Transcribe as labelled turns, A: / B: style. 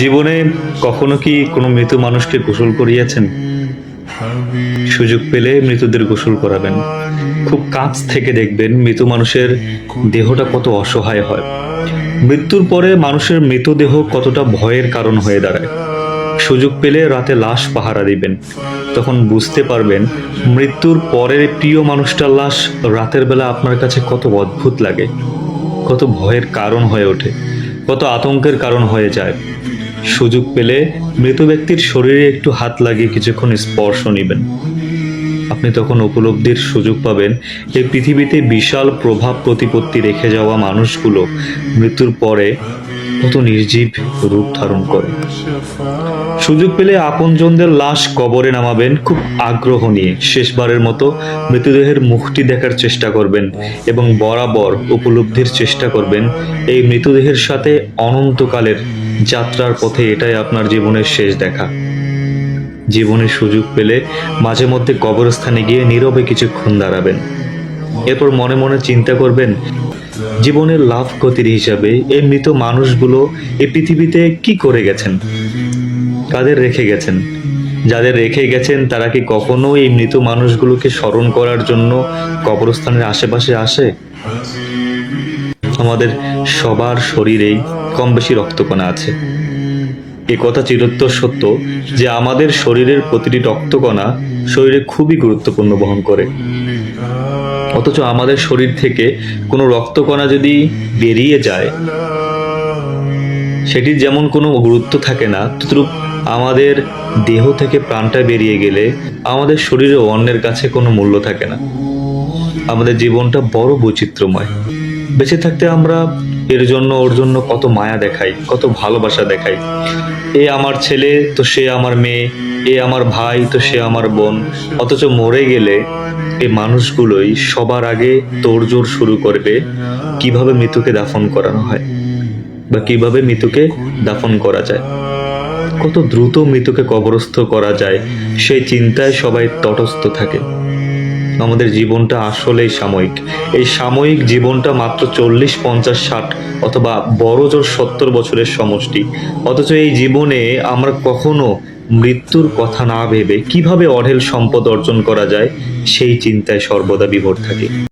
A: জীবনে কখনো কি কোনো মৃত মানুষকে গোসল করিয়েছেন? সুযোগ পেলে মৃতদের গোসল করাবেন। খুব কাছ থেকে দেখবেন মৃত মানুষের দেহটা কত অসহায় হয়। মৃত্যুর পরে মানুষের মৃতদেহ কতটা ভয়ের কারণ হয়ে দাঁড়ায়। সুযোগ পেলে রাতে লাশ পাহারা দিবেন, তখন বুঝতে পারবেন মৃত্যুর পরের প্রিয় মানুষটার লাশ রাতের বেলা আপনার কাছে কত অদ্ভুত লাগে, কত ভয়ের কারণ হয়ে ওঠে, কত আতঙ্কের কারণ হয়ে যায়। সুযোগ পেলে মৃত ব্যক্তির শরীরে একটু হাত লাগিয়ে কিছুক্ষণ স্পর্শ নেবেন। আপনি তখন উপলব্ধির সুযোগ পাবেন এই পৃথিবীতে বিশাল প্রভাব প্রতিপত্তি রেখে যাওয়া মানুষগুলো মৃত্যুর পরে কত নির্জীব রূপ ধারণ করে। সুযোগ পেলে আপনজনদের লাশ কবরে নামাবেন খুব আগ্রহ নিয়ে। শেষবারের মতো মৃতদেহের মুখটি দেখার চেষ্টা করবেন এবং বরাবর উপলব্ধির চেষ্টা করবেন এই মৃতদেহের সাথে অনন্তকালের যাত্রার পথে এটাই আপনার জীবনের শেষ দেখা। জীবনের সুযোগ পেলে মাঝে মধ্যে কবরস্থানে গিয়ে নীরবে কিছুক্ষণ দাঁড়াবেন। এরপর মনে মনে চিন্তা করবেন জীবনের লাভ ক্ষতির হিসাবে এই মৃত মানুষগুলো এই পৃথিবীতে কি করে গেছেন, কাদের রেখে গেছেন। যাদের রেখে গেছেন তারা কি কখনো এই মৃত মানুষগুলোকে স্মরণ করার জন্য কবরস্থানের আশেপাশে আসে? আমাদের সবার শরীরেই কম বেশি রক্তকণা আছে। এ কথা চিরোত্তর সত্য যে আমাদের শরীরের প্রতিটি রক্তকণা শরীরে খুবই গুরুত্বপূর্ণ বহন করে। অথচ আমাদের শরীর থেকে কোনো রক্তকণা যদি বেরিয়ে যায়, সেটির যেমন কোনো গুরুত্ব থাকে না, তদ্রূপ আমাদের দেহ থেকে প্রাণটা বেরিয়ে গেলে আমাদের শরীরে অন্যের কাছে কোনো মূল্য থাকে না। আমাদের জীবনটা বড় বৈচিত্র্যময়। বেঁচে থাকতে আমরা এর জন্য ওর জন্য কত মায়া দেখাই, কত ভালোবাসা দেখাই। এ আমার ছেলে তো সে আমার মেয়ে, এ আমার ভাই তো সে আমার বোন। অথচ মরে গেলে এই মানুষগুলোই সবার আগে তোড়জোড় শুরু করবে কিভাবে মৃতকে দাফন করানো হয় বা কিভাবে মৃতকে দাফন করা যায়, কত দ্রুত মৃতকে কবরস্থ করা যায় সেই চিন্তায় সবাই তটস্থ থাকে। আমাদের জীবনটা আসলেই সাময়িক। এই সাময়িক জীবনটা মাত্র 40, 50, 60 অথবা বড় জোর 70 বছরের সমষ্টি। অথচ এই জীবনে আমরা কখনো মৃত্যুর কথা না ভেবে কিভাবে অঢেল সম্পদ অর্জন করা যায় সেই চিন্তায় সর্বদা বিভোর থাকি।